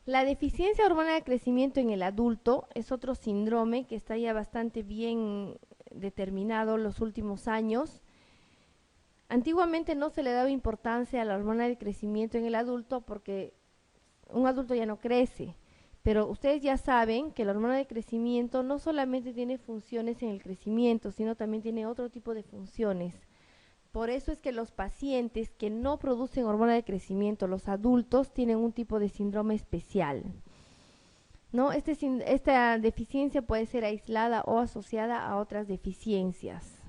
La deficiencia hormonal de crecimiento en el adulto es otro síndrome que está ya bastante bien determinado en los últimos años. Antiguamente no se le daba importancia a la hormona del crecimiento en el adulto porque un adulto ya no crece, pero ustedes ya saben que la hormona de crecimiento no solamente tiene funciones en el crecimiento, sino también tiene otro tipo de funciones. Por eso es que los pacientes que no producen hormona de crecimiento, los adultos, tienen un tipo de síndrome especial. ¿No? Esta deficiencia puede ser aislada o asociada a otras deficiencias.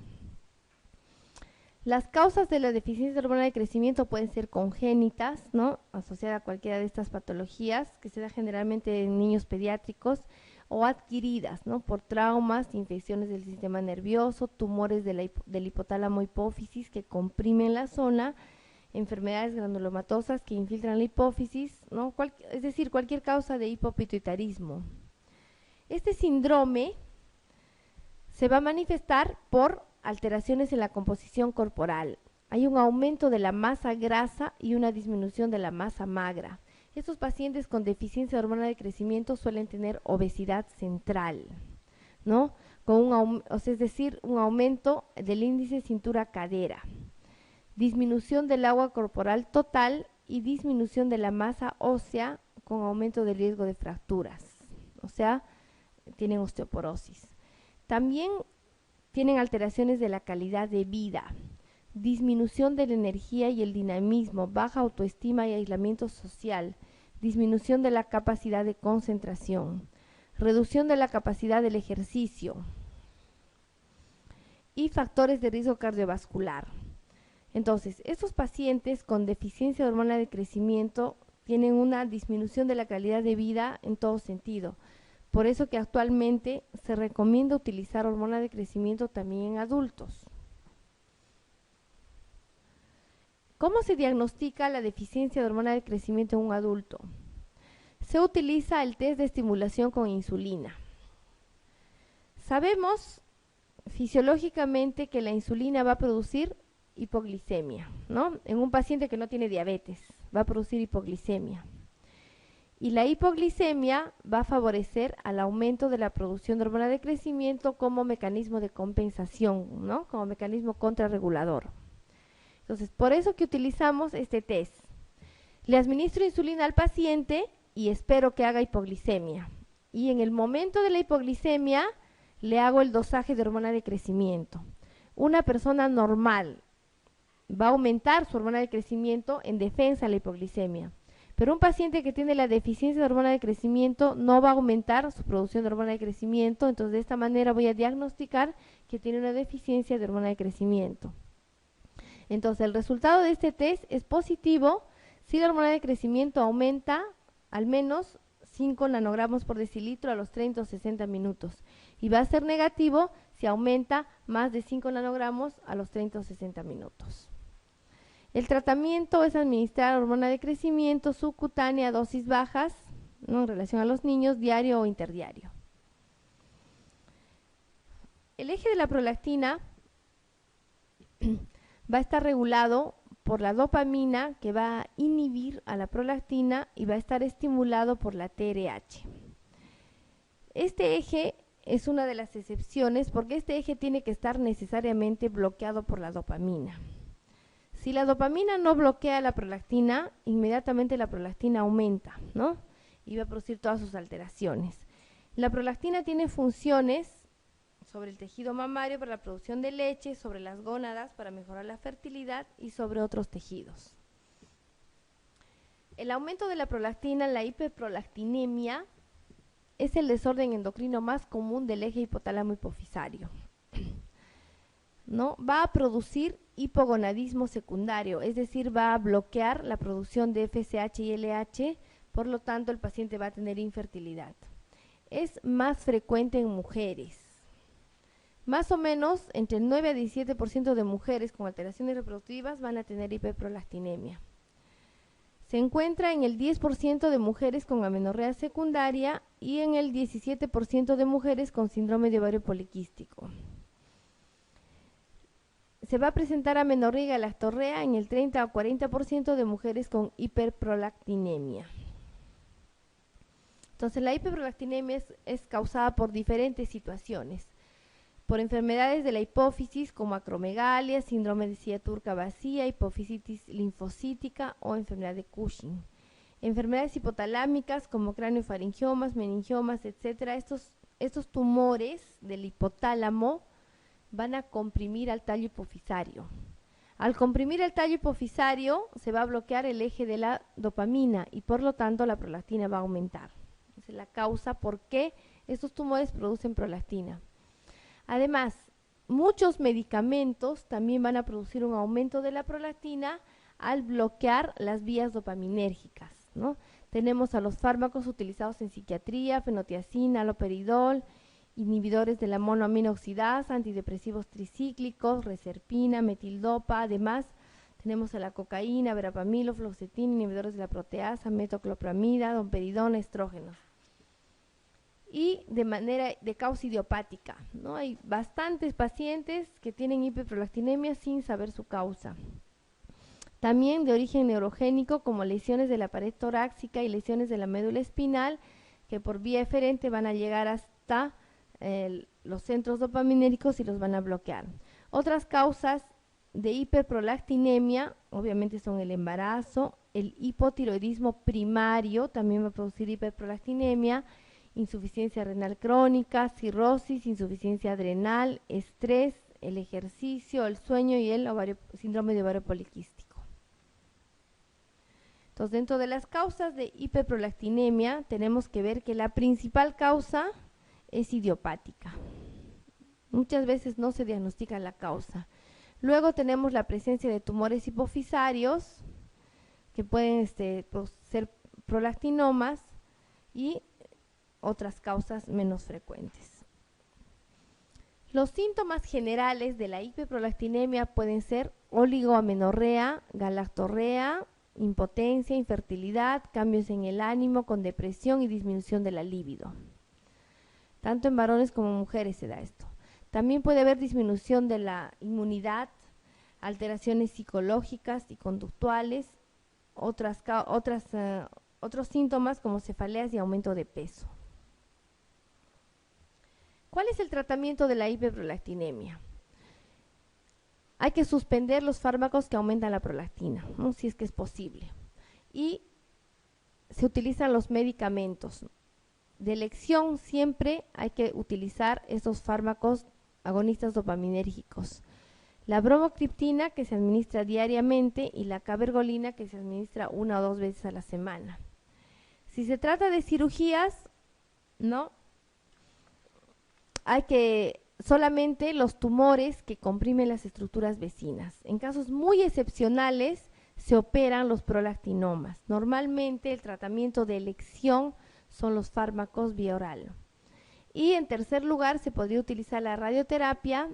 Las causas de la deficiencia de hormona de crecimiento pueden ser congénitas, ¿no? Asociada a cualquiera de estas patologías, que se da generalmente en niños pediátricos, o adquiridas, ¿no? Por traumas, infecciones del sistema nervioso, tumores del hipotálamo hipófisis que comprimen la zona, enfermedades granulomatosas que infiltran la hipófisis, ¿no? Es decir, cualquier causa de hipopituitarismo. Este síndrome se va a manifestar por alteraciones en la composición corporal. Hay un aumento de la masa grasa y una disminución de la masa magra. Estos pacientes con deficiencia de hormona de crecimiento suelen tener obesidad central, ¿no? Es decir, un aumento del índice cintura-cadera, disminución del agua corporal total y disminución de la masa ósea con aumento del riesgo de fracturas. O sea, tienen osteoporosis. También tienen alteraciones de la calidad de vida, disminución de la energía y el dinamismo, baja autoestima y aislamiento social, disminución de la capacidad de concentración, reducción de la capacidad del ejercicio y factores de riesgo cardiovascular. Entonces, estos pacientes con deficiencia de hormona de crecimiento tienen una disminución de la calidad de vida en todo sentido. Por eso que actualmente se recomienda utilizar hormona de crecimiento también en adultos. ¿Cómo se diagnostica la deficiencia de hormona de crecimiento en un adulto? Se utiliza el test de estimulación con insulina. Sabemos fisiológicamente que la insulina va a producir hipoglicemia, ¿no? En un paciente que no tiene diabetes, va a producir hipoglicemia. Y la hipoglicemia va a favorecer al aumento de la producción de hormona de crecimiento como mecanismo de compensación, ¿no? Como mecanismo contrarregulador. Entonces, por eso que utilizamos este test. Le administro insulina al paciente y espero que haga hipoglicemia. Y en el momento de la hipoglicemia, le hago el dosaje de hormona de crecimiento. Una persona normal va a aumentar su hormona de crecimiento en defensa de la hipoglicemia. Pero un paciente que tiene la deficiencia de hormona de crecimiento no va a aumentar su producción de hormona de crecimiento, entonces de esta manera voy a diagnosticar que tiene una deficiencia de hormona de crecimiento. Entonces el resultado de este test es positivo si la hormona de crecimiento aumenta al menos 5 nanogramos por decilitro a los 30 o 60 minutos y va a ser negativo si aumenta más de 5 nanogramos a los 30 o 60 minutos. El tratamiento es administrar hormona de crecimiento subcutánea a dosis bajas, ¿no? En relación a los niños, diario o interdiario. El eje de la prolactina va a estar regulado por la dopamina, que va a inhibir a la prolactina, y va a estar estimulado por la TRH. Este eje es una de las excepciones porque este eje tiene que estar necesariamente bloqueado por la dopamina. Si la dopamina no bloquea la prolactina, inmediatamente la prolactina aumenta, ¿no? Y va a producir todas sus alteraciones. La prolactina tiene funciones sobre el tejido mamario para la producción de leche, sobre las gónadas para mejorar la fertilidad y sobre otros tejidos. El aumento de la prolactina, la hiperprolactinemia, es el desorden endocrino más común del eje hipotálamo hipofisario, ¿no? Va a producir hipogonadismo secundario, es decir, va a bloquear la producción de FSH y LH, por lo tanto el paciente va a tener infertilidad. Es más frecuente en mujeres. Más o menos entre 9 a 17% de mujeres con alteraciones reproductivas van a tener hiperprolactinemia. Se encuentra en el 10% de mujeres con amenorrea secundaria y en el 17% de mujeres con síndrome de ovario poliquístico. Se va a presentar amenorrea y galactorrea en el 30 o 40% de mujeres con hiperprolactinemia. Entonces, la hiperprolactinemia es causada por diferentes situaciones. Por enfermedades de la hipófisis como acromegalia, síndrome de silla turca vacía, hipofisitis linfocítica o enfermedad de Cushing. Enfermedades hipotalámicas como craneofaringiomas, meningiomas, etc. Estos tumores del hipotálamo van a comprimir al tallo hipofisario. Al comprimir el tallo hipofisario se va a bloquear el eje de la dopamina y por lo tanto la prolactina va a aumentar. Esa es la causa por qué estos tumores producen prolactina. Además, muchos medicamentos también van a producir un aumento de la prolactina al bloquear las vías dopaminérgicas, ¿no? Tenemos a los fármacos utilizados en psiquiatría, fenotiazina, haloperidol, inhibidores de la monoaminoxidasa, antidepresivos tricíclicos, reserpina, metildopa. Además, tenemos a la cocaína, verapamilo, fluoxetina, inhibidores de la proteasa, metoclopramida, domperidona, estrógenos. Y de manera de causa idiopática, ¿no? Hay bastantes pacientes que tienen hiperprolactinemia sin saber su causa. También de origen neurogénico, como lesiones de la pared torácica y lesiones de la médula espinal, que por vía eferente van a llegar hasta los centros dopaminérgicos y los van a bloquear. Otras causas de hiperprolactinemia, obviamente, son el embarazo, el hipotiroidismo primario, también va a producir hiperprolactinemia, insuficiencia renal crónica, cirrosis, insuficiencia adrenal, estrés, el ejercicio, el sueño y el síndrome de ovario poliquístico. Entonces, dentro de las causas de hiperprolactinemia, tenemos que ver que la principal causa es idiopática. Muchas veces no se diagnostica la causa. Luego tenemos la presencia de tumores hipofisarios, que pueden ser prolactinomas, y otras causas menos frecuentes. Los síntomas generales de la hiperprolactinemia pueden ser oligoamenorrea, galactorrea, impotencia, infertilidad, cambios en el ánimo con depresión y disminución de la libido. Tanto en varones como en mujeres se da esto. También puede haber disminución de la inmunidad, alteraciones psicológicas y conductuales, otros síntomas como cefaleas y aumento de peso. ¿Cuál es el tratamiento de la hiperprolactinemia? Hay que suspender los fármacos que aumentan la prolactina, ¿no? Si es que es posible. Y se utilizan los medicamentos. De elección siempre hay que utilizar esos fármacos agonistas dopaminérgicos. La bromocriptina, que se administra diariamente, y la cabergolina, que se administra 1 o 2 veces a la semana. Si se trata de cirugías, ¿no? Hay que solamente los tumores que comprimen las estructuras vecinas. En casos muy excepcionales se operan los prolactinomas. Normalmente el tratamiento de elección son los fármacos vía oral. Y en tercer lugar se podría utilizar la radioterapia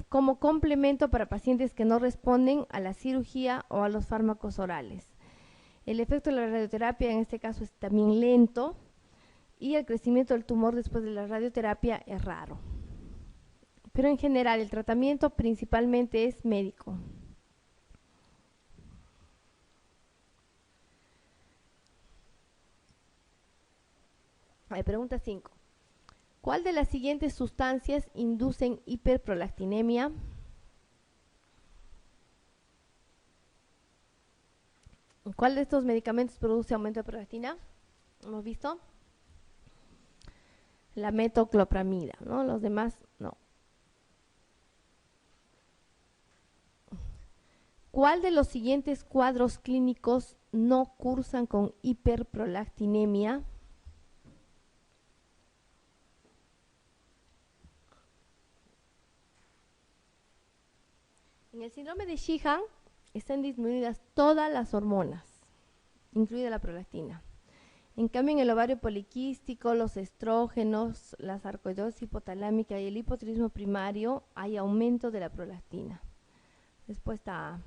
como complemento para pacientes que no responden a la cirugía o a los fármacos orales. El efecto de la radioterapia en este caso es también lento y el crecimiento del tumor después de la radioterapia es raro. Pero en general el tratamiento principalmente es médico. Pregunta 5. ¿Cuál de las siguientes sustancias inducen hiperprolactinemia? ¿Cuál de estos medicamentos produce aumento de prolactina? ¿Hemos visto? La metoclopramida, ¿no? Los demás no. ¿Cuál de los siguientes cuadros clínicos no cursan con hiperprolactinemia? En el síndrome de Sheehan están disminuidas todas las hormonas, incluida la prolactina. En cambio, en el ovario poliquístico, los estrógenos, la sarcoidosis hipotalámica y el hipotiroidismo primario, hay aumento de la prolactina. Respuesta A.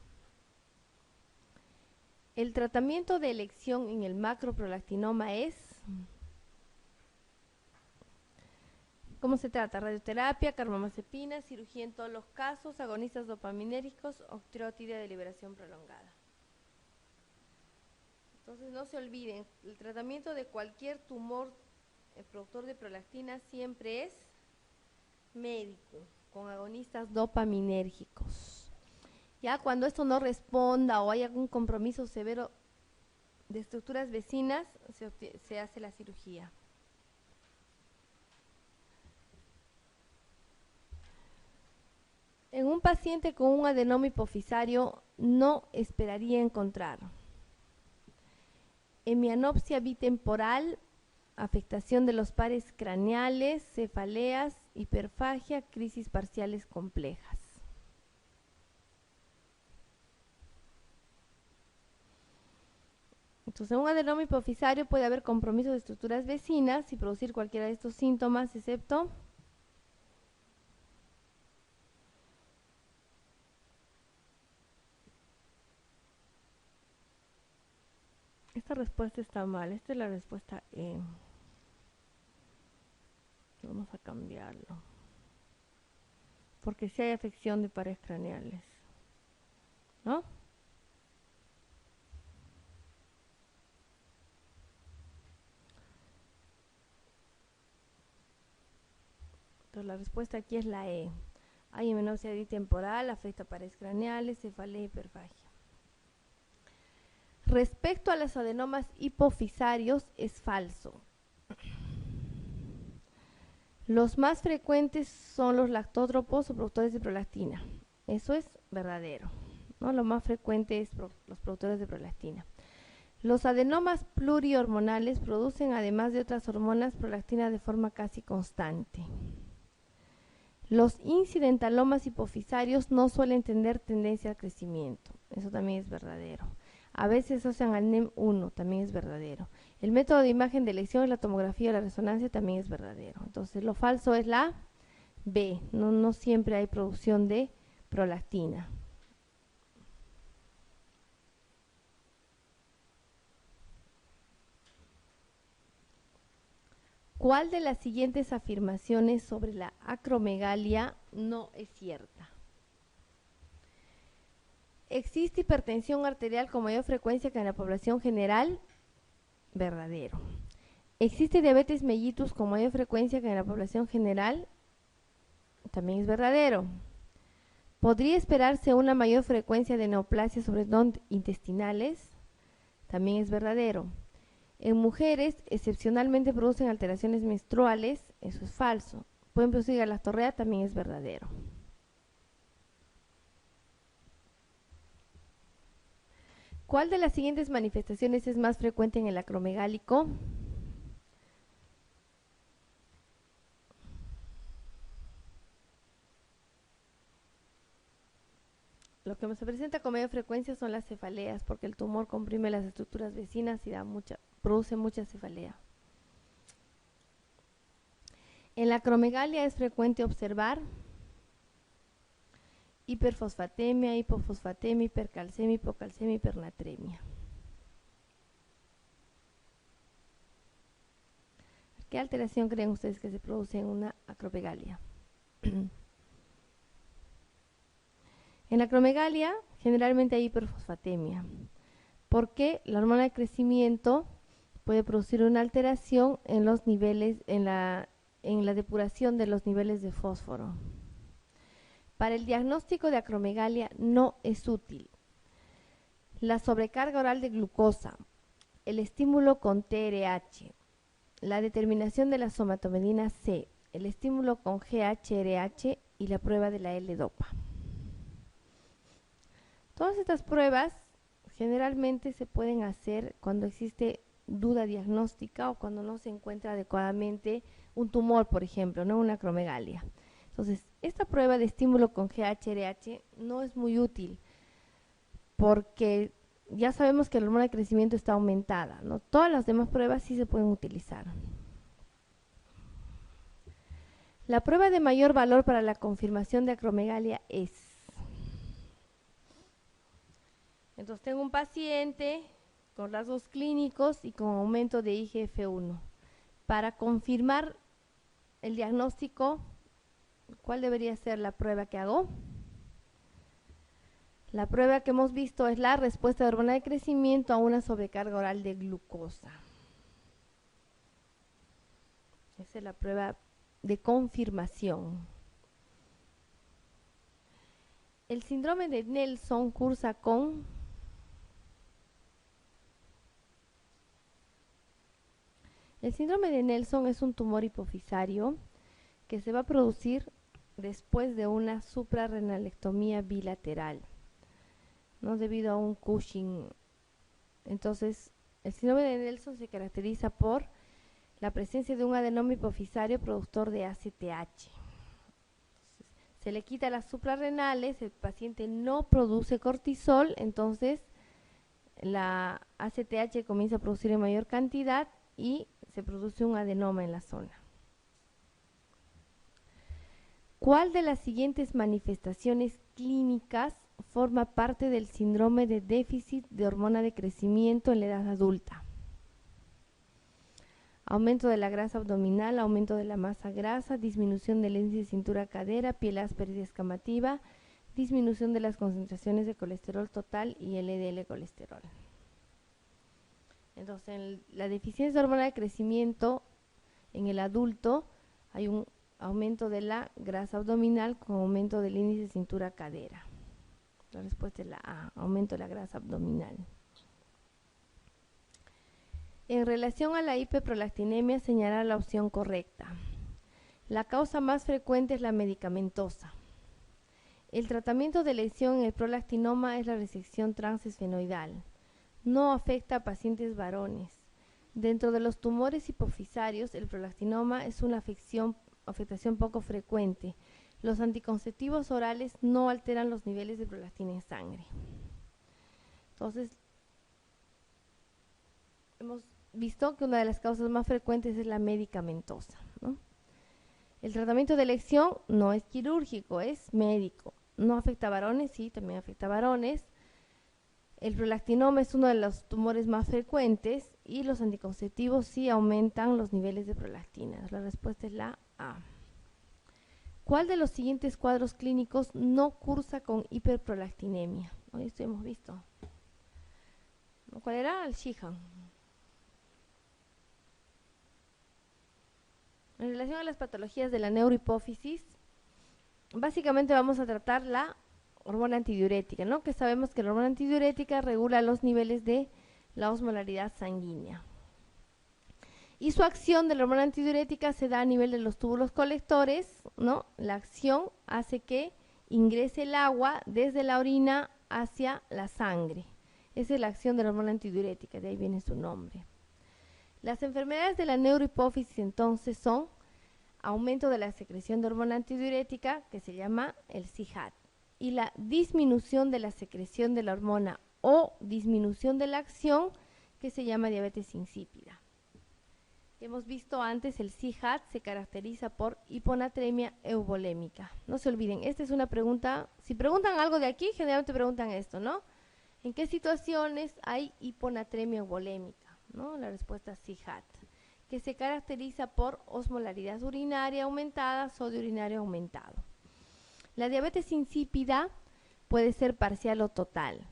El tratamiento de elección en el macroprolactinoma es... ¿Cómo se trata? Radioterapia, carbamazepina, cirugía en todos los casos, agonistas dopaminérgicos o tiroides de liberación prolongada. Entonces no se olviden, el tratamiento de cualquier tumor productor de prolactina siempre es médico, con agonistas dopaminérgicos. Ya cuando esto no responda o hay algún compromiso severo de estructuras vecinas, se hace la cirugía. En un paciente con un adenoma hipofisario no esperaría encontrar hemianopsia bitemporal, afectación de los pares craneales, cefaleas, hiperfagia, crisis parciales complejas. Entonces, en un adenoma hipofisario puede haber compromiso de estructuras vecinas y producir cualquiera de estos síntomas, excepto esta respuesta está mal. Esta es la respuesta E. Vamos a cambiarlo. Porque si hay afección de pares craneales, ¿no? Entonces la respuesta aquí es la E. Hay hemianopsia bitemporal, afecta pares craneales, cefalea y hiperfagia. Respecto a los adenomas hipofisarios es falso. Los más frecuentes son los lactótropos o productores de prolactina. Eso es verdadero, ¿no? Lo más frecuente es los productores de prolactina. Los adenomas plurihormonales producen, además de otras hormonas, prolactina de forma casi constante. Los incidentalomas hipofisarios no suelen tener tendencia al crecimiento. Eso también es verdadero. A veces asocian al NEM1, también es verdadero. El método de imagen de elección es la tomografía o la resonancia, también es verdadero. Entonces, lo falso es la B. No siempre hay producción de prolactina. ¿Cuál de las siguientes afirmaciones sobre la acromegalia no es cierta? ¿Existe hipertensión arterial con mayor frecuencia que en la población general? Verdadero. ¿Existe diabetes mellitus con mayor frecuencia que en la población general? También es verdadero. ¿Podría esperarse una mayor frecuencia de neoplasias, sobre todo intestinales? También es verdadero. En mujeres, excepcionalmente producen alteraciones menstruales, eso es falso. Pueden producir galactorrea, también es verdadero. ¿Cuál de las siguientes manifestaciones es más frecuente en el acromegálico? Lo que se presenta con mayor frecuencia son las cefaleas, porque el tumor comprime las estructuras vecinas y produce mucha cefalea. En la acromegalia es frecuente observar hiperfosfatemia, hipofosfatemia, hipercalcemia, hipocalcemia, hipernatremia. ¿Qué alteración creen ustedes que se produce en una acromegalia? En la acromegalia generalmente hay hiperfosfatemia, porque la hormona de crecimiento puede producir una alteración en los niveles, en la depuración de los niveles de fósforo. Para el diagnóstico de acromegalia no es útil la sobrecarga oral de glucosa, el estímulo con TRH, la determinación de la somatomedina C, el estímulo con GHRH y la prueba de la L-dopa. Todas estas pruebas generalmente se pueden hacer cuando existe duda diagnóstica o cuando no se encuentra adecuadamente un tumor, por ejemplo, no una acromegalia. Entonces, esta prueba de estímulo con GHRH no es muy útil porque ya sabemos que la hormona de crecimiento está aumentada, ¿no? Todas las demás pruebas sí se pueden utilizar. La prueba de mayor valor para la confirmación de acromegalia es... Entonces tengo un paciente con rasgos clínicos y con aumento de IGF-1. Para confirmar el diagnóstico, ¿cuál debería ser la prueba que hago? La prueba que hemos visto es la respuesta de hormona de crecimiento a una sobrecarga oral de glucosa. Esa es la prueba de confirmación. El síndrome de Nelson cursa con el síndrome de Nelson es un tumor hipofisario que se va a producir después de una suprarrenalectomía bilateral, ¿no? Debido a un Cushing. Entonces, el síndrome de Nelson se caracteriza por la presencia de un adenoma hipofisario productor de ACTH. Se le quita las suprarrenales, el paciente no produce cortisol, entonces la ACTH comienza a producir en mayor cantidad y se produce un adenoma en la zona. ¿Cuál de las siguientes manifestaciones clínicas forma parte del síndrome de déficit de hormona de crecimiento en la edad adulta? Aumento de la grasa abdominal, aumento de la masa grasa, disminución del índice de cintura-cadera, piel áspera y descamativa, disminución de las concentraciones de colesterol total y LDL colesterol. Entonces, en la deficiencia de hormona de crecimiento en el adulto hay un aumento de la grasa abdominal con aumento del índice de cintura-cadera. La respuesta es la A, aumento de la grasa abdominal. En relación a la hiperprolactinemia, señalar la opción correcta. La causa más frecuente es la medicamentosa. El tratamiento de elección en el prolactinoma es la resección transesfenoidal. No afecta a pacientes varones. Dentro de los tumores hipofisarios, el prolactinoma es una afectación poco frecuente. Los anticonceptivos orales no alteran los niveles de prolactina en sangre. Entonces, hemos visto que una de las causas más frecuentes es la medicamentosa, ¿no? El tratamiento de elección no es quirúrgico, es médico. No afecta a varones, sí, también afecta a varones. El prolactinoma es uno de los tumores más frecuentes y los anticonceptivos sí aumentan los niveles de prolactina. La respuesta es la A. ¿Cuál de los siguientes cuadros clínicos no cursa con hiperprolactinemia? Esto hemos visto. ¿Cuál era? El Sheehan. En relación a las patologías de la neurohipófisis, básicamente vamos a tratar la hormona antidiurética, ¿no? Que sabemos que la hormona antidiurética regula los niveles de la osmolaridad sanguínea. Y su acción de la hormona antidiurética se da a nivel de los túbulos colectores, ¿no? La acción hace que ingrese el agua desde la orina hacia la sangre. Esa es la acción de la hormona antidiurética, de ahí viene su nombre. Las enfermedades de la neurohipófisis entonces son aumento de la secreción de hormona antidiurética, que se llama el CIHAT, y la disminución de la secreción de la hormona o disminución de la acción, que se llama diabetes insípida. Hemos visto antes el CIHAT se caracteriza por hiponatremia euvolémica. No se olviden, esta es una pregunta, si preguntan algo de aquí, generalmente preguntan esto, ¿no? ¿En qué situaciones hay hiponatremia euvolémica? ¿No? La respuesta es CIHAT, que se caracteriza por osmolaridad urinaria aumentada, sodio urinario aumentado. La diabetes insípida puede ser parcial o total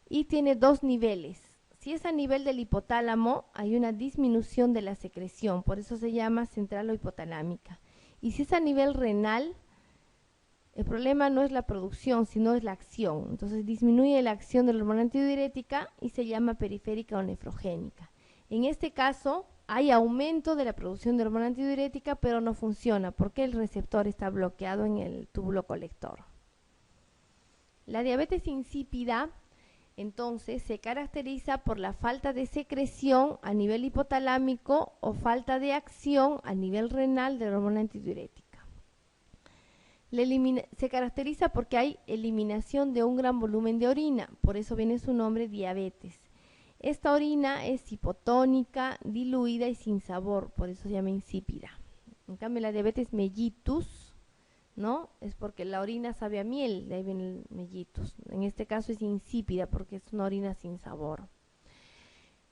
y tiene dos niveles. Si es a nivel del hipotálamo, hay una disminución de la secreción, por eso se llama central o hipotalámica. Y si es a nivel renal, el problema no es la producción, sino es la acción. Entonces disminuye la acción de la hormona antidiurética y se llama periférica o nefrogénica. En este caso, hay aumento de la producción de hormona antidiurética, pero no funciona porque el receptor está bloqueado en el túbulo colector. La diabetes insípida, entonces, se caracteriza por la falta de secreción a nivel hipotalámico o falta de acción a nivel renal de la hormona antidiurética. Se caracteriza porque hay eliminación de un gran volumen de orina, por eso viene su nombre diabetes. Esta orina es hipotónica, diluida y sin sabor, por eso se llama insípida. En cambio, la diabetes mellitus, ¿no? Es porque la orina sabe a miel, de ahí viene el mellitus. En este caso es insípida porque es una orina sin sabor.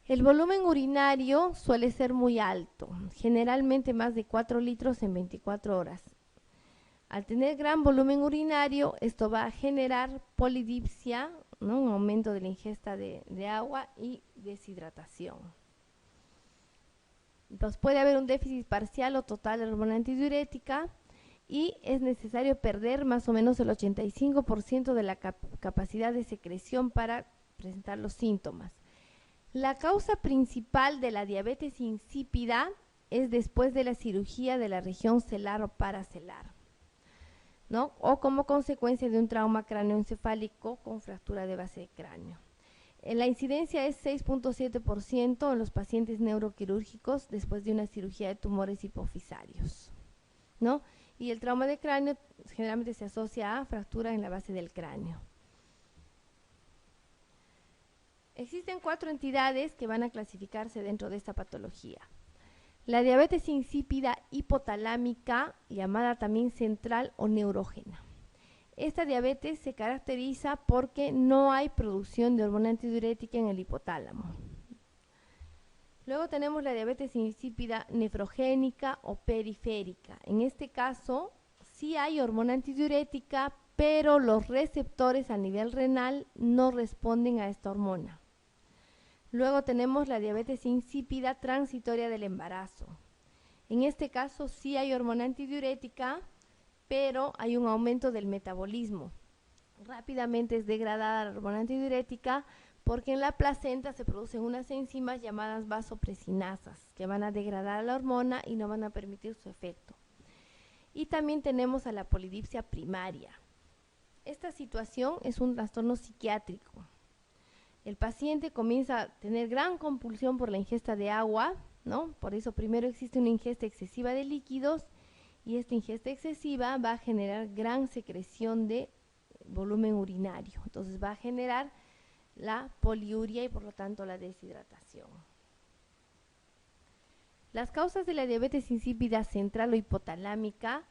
El volumen urinario suele ser muy alto, generalmente más de 4 litros en 24 horas. Al tener gran volumen urinario, esto va a generar polidipsia, ¿no? Un aumento de la ingesta de agua y deshidratación. Entonces puede haber un déficit parcial o total de hormona antidiurética y es necesario perder más o menos el 85% de la capacidad de secreción para presentar los síntomas. La causa principal de la diabetes insípida es después de la cirugía de la región celar o paracelar, ¿no? O como consecuencia de un trauma cráneoencefálico con fractura de base de cráneo. La incidencia es 6.7% en los pacientes neuroquirúrgicos después de una cirugía de tumores hipofisarios, ¿no? Y el trauma de cráneo generalmente se asocia a fractura en la base del cráneo. Existen 4 entidades que van a clasificarse dentro de esta patología. La diabetes insípida hipotalámica, llamada también central o neurógena. Esta diabetes se caracteriza porque no hay producción de hormona antidiurética en el hipotálamo. Luego tenemos la diabetes insípida nefrogénica o periférica. En este caso, sí hay hormona antidiurética, pero los receptores a nivel renal no responden a esta hormona. Luego tenemos la diabetes insípida transitoria del embarazo. En este caso sí hay hormona antidiurética, pero hay un aumento del metabolismo. Rápidamente es degradada la hormona antidiurética porque en la placenta se producen unas enzimas llamadas vasopresinasas que van a degradar la hormona y no van a permitir su efecto. Y también tenemos a la polidipsia primaria. Esta situación es un trastorno psiquiátrico. El paciente comienza a tener gran compulsión por la ingesta de agua, ¿no? Por eso primero existe una ingesta excesiva de líquidos y esta ingesta excesiva va a generar gran secreción de volumen urinario. Entonces va a generar la poliuria y por lo tanto la deshidratación. Las causas de la diabetes insípida central o hipotalámica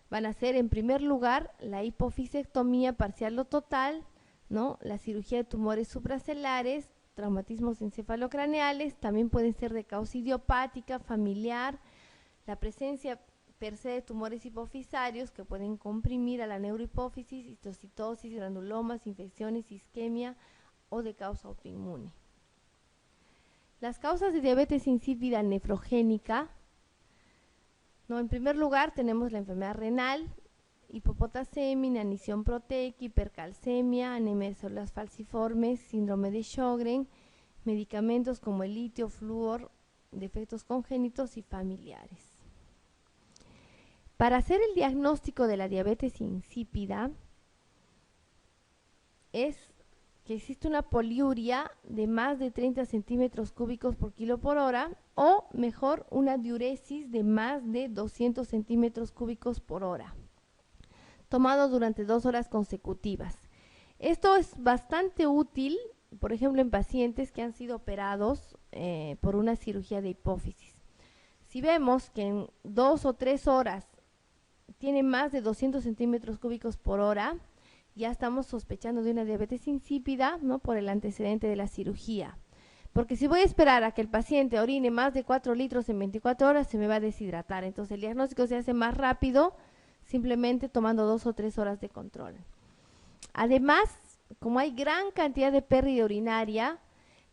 van a ser, en primer lugar, la hipofisectomía parcial o total, ¿no? La cirugía de tumores supracelares, traumatismos encefalocraneales, también pueden ser de causa idiopática, familiar, la presencia per se de tumores hipofisarios que pueden comprimir a la neurohipófisis, histocitosis, granulomas, infecciones, isquemia o de causa autoinmune. Las causas de diabetes insípida nefrogénica, ¿no? En primer lugar tenemos la enfermedad renal, hipopotasemia, inanición proteica, hipercalcemia, anemia de células falciformes, síndrome de Sjögren, medicamentos como el litio, flúor, defectos congénitos y familiares. Para hacer el diagnóstico de la diabetes insípida es que existe una poliuria de más de 30 centímetros cúbicos por kilo por hora o mejor una diuresis de más de 200 centímetros cúbicos por hora, tomado durante 2 horas consecutivas. Esto es bastante útil, por ejemplo, en pacientes que han sido operados por una cirugía de hipófisis. Si vemos que en 2 o 3 horas tiene más de 200 centímetros cúbicos por hora, ya estamos sospechando de una diabetes insípida, ¿no? Por el antecedente de la cirugía. Porque si voy a esperar a que el paciente orine más de 4 litros en 24 horas, se me va a deshidratar. Entonces el diagnóstico se hace más rápido, simplemente tomando 2 o 3 horas de control. Además, como hay gran cantidad de pérdida urinaria,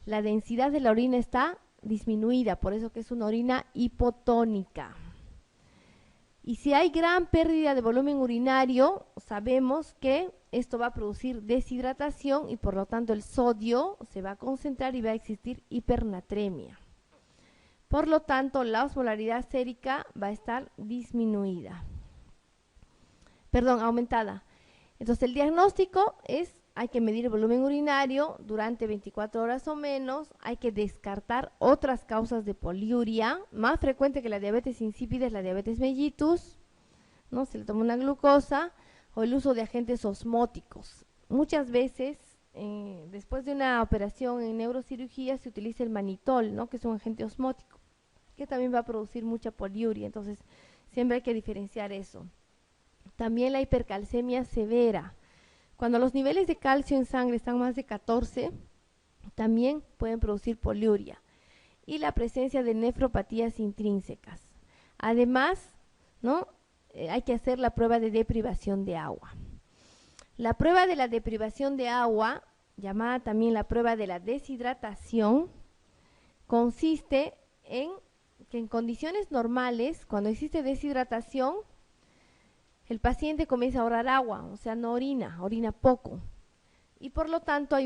la densidad de la orina está disminuida, por eso que es una orina hipotónica. Y si hay gran pérdida de volumen urinario, sabemos que esto va a producir deshidratación y por lo tanto el sodio se va a concentrar y va a existir hipernatremia. Por lo tanto, la osmolaridad sérica va a estar aumentada. Entonces el diagnóstico es, hay que medir el volumen urinario durante 24 horas o menos, hay que descartar otras causas de poliuria. Más frecuente que la diabetes insípida es la diabetes mellitus, ¿no? Se le toma una glucosa o el uso de agentes osmóticos. Muchas veces, después de una operación en neurocirugía, se utiliza el manitol, ¿no? Que es un agente osmótico, que también va a producir mucha poliuria. Entonces, siempre hay que diferenciar eso. También la hipercalcemia severa. Cuando los niveles de calcio en sangre están más de 14, también pueden producir poliuria. Y la presencia de nefropatías intrínsecas. Además, ¿no? hay que hacer la prueba de deprivación de agua. La prueba de la deprivación de agua, llamada también la prueba de la deshidratación, consiste en que en condiciones normales, cuando existe deshidratación, el paciente comienza a ahorrar agua, o sea, no orina, orina poco. Y por lo tanto,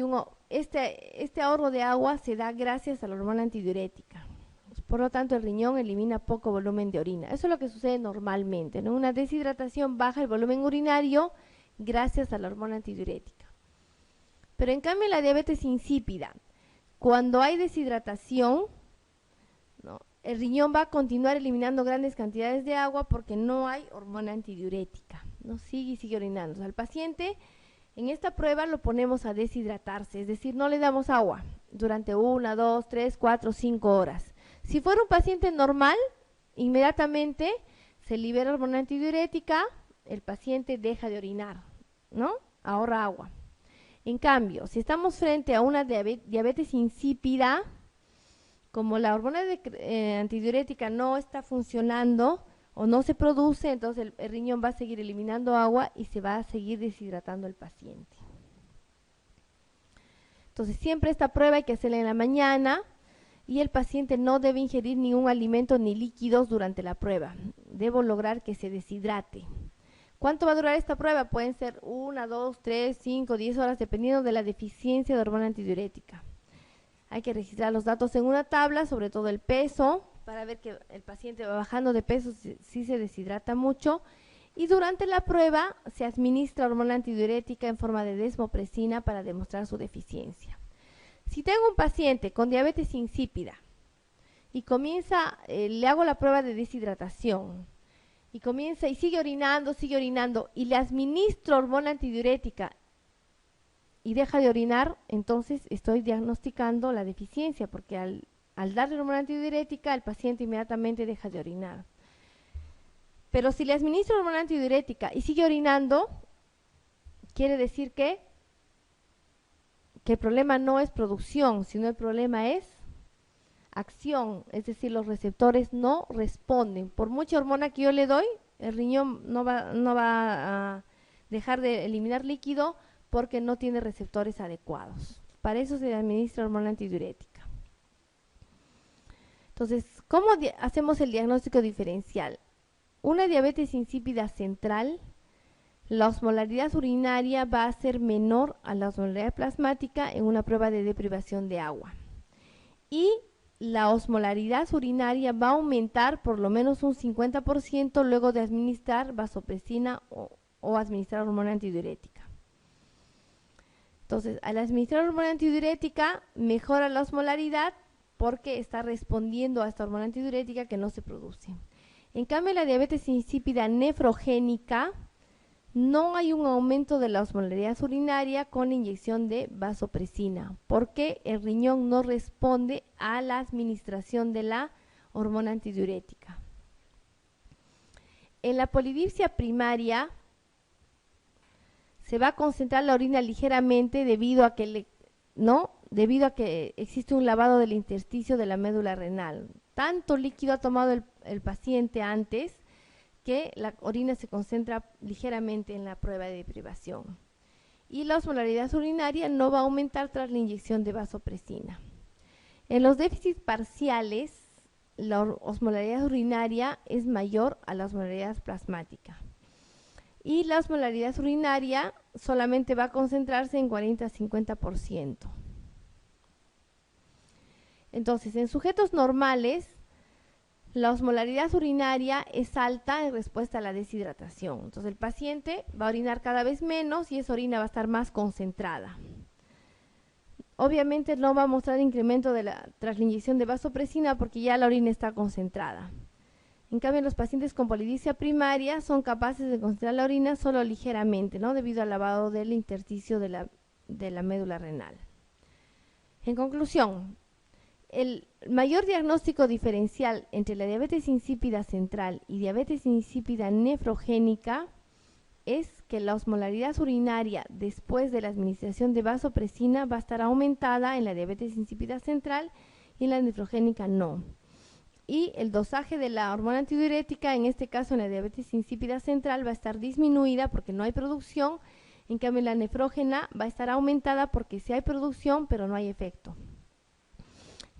este ahorro de agua se da gracias a la hormona antidiurética. Por lo tanto, el riñón elimina poco volumen de orina. Eso es lo que sucede normalmente, ¿no? Una deshidratación baja el volumen urinario gracias a la hormona antidiurética. Pero en cambio, la diabetes insípida, cuando hay deshidratación, ¿no?, el riñón va a continuar eliminando grandes cantidades de agua porque no hay hormona antidiurética, ¿no? Sigue y sigue orinando. O sea, al paciente, en esta prueba lo ponemos a deshidratarse, es decir, no le damos agua durante 1, 2, 3, 4, 5 horas. Si fuera un paciente normal, inmediatamente se libera hormona antidiurética, el paciente deja de orinar, ¿no? Ahorra agua. En cambio, si estamos frente a una diabetes insípida, como la hormona antidiurética no está funcionando o no se produce, entonces el riñón va a seguir eliminando agua y se va a seguir deshidratando el paciente. Entonces siempre esta prueba hay que hacerla en la mañana y el paciente no debe ingerir ningún alimento ni líquidos durante la prueba. Debo lograr que se deshidrate. ¿Cuánto va a durar esta prueba? Pueden ser 1, 2, 3, 5, 10 horas, dependiendo de la deficiencia de hormona antidiurética. Hay que registrar los datos en una tabla, sobre todo el peso, para ver que el paciente va bajando de peso si se deshidrata mucho. Y durante la prueba se administra hormona antidiurética en forma de desmopresina para demostrar su deficiencia. Si tengo un paciente con diabetes insípida y le hago la prueba de deshidratación y comienza y sigue orinando y le administro hormona antidiurética y deja de orinar, entonces estoy diagnosticando la deficiencia, porque al darle hormona antidiurética, el paciente inmediatamente deja de orinar. Pero si le administro hormona antidiurética y sigue orinando, quiere decir que el problema no es producción, sino el problema es acción, es decir, los receptores no responden. Por mucha hormona que yo le doy, el riñón no va a dejar de eliminar líquido, porque no tiene receptores adecuados. Para eso se administra hormona antidiurética. Entonces, ¿cómo hacemos el diagnóstico diferencial? Una diabetes insípida central, la osmolaridad urinaria va a ser menor a la osmolaridad plasmática en una prueba de deprivación de agua. Y la osmolaridad urinaria va a aumentar por lo menos un 50% luego de administrar vasopresina o administrar hormona antidiurética. Entonces, al administrar hormona antidiurética, mejora la osmolaridad porque está respondiendo a esta hormona antidiurética que no se produce. En cambio, la diabetes insípida nefrogénica, no hay un aumento de la osmolaridad urinaria con la inyección de vasopresina, porque el riñón no responde a la administración de la hormona antidiurética. En la polidipsia primaria, se va a concentrar la orina ligeramente debido a que existe un lavado del intersticio de la médula renal. Tanto líquido ha tomado el paciente antes que la orina se concentra ligeramente en la prueba de deprivación. Y la osmolaridad urinaria no va a aumentar tras la inyección de vasopresina. En los déficits parciales, la osmolaridad urinaria es mayor a la osmolaridad plasmática. Y la osmolaridad urinaria solamente va a concentrarse en 40 a 50%. Entonces, en sujetos normales, la osmolaridad urinaria es alta en respuesta a la deshidratación. Entonces, el paciente va a orinar cada vez menos y esa orina va a estar más concentrada. Obviamente no va a mostrar incremento tras la inyección de vasopresina porque ya la orina está concentrada. En cambio, los pacientes con polidipsia primaria son capaces de concentrar la orina solo ligeramente, ¿no?, debido al lavado del intersticio de la médula renal. En conclusión, el mayor diagnóstico diferencial entre la diabetes insípida central y diabetes insípida nefrogénica es que la osmolaridad urinaria después de la administración de vasopresina va a estar aumentada en la diabetes insípida central y en la nefrogénica no. y el dosaje de la hormona antidiurética, en este caso en la diabetes insípida central, va a estar disminuida porque no hay producción. En cambio, la nefrógena va a estar aumentada porque sí hay producción, pero no hay efecto.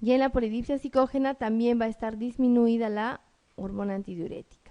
Y en la polidipsia psicógena también va a estar disminuida la hormona antidiurética.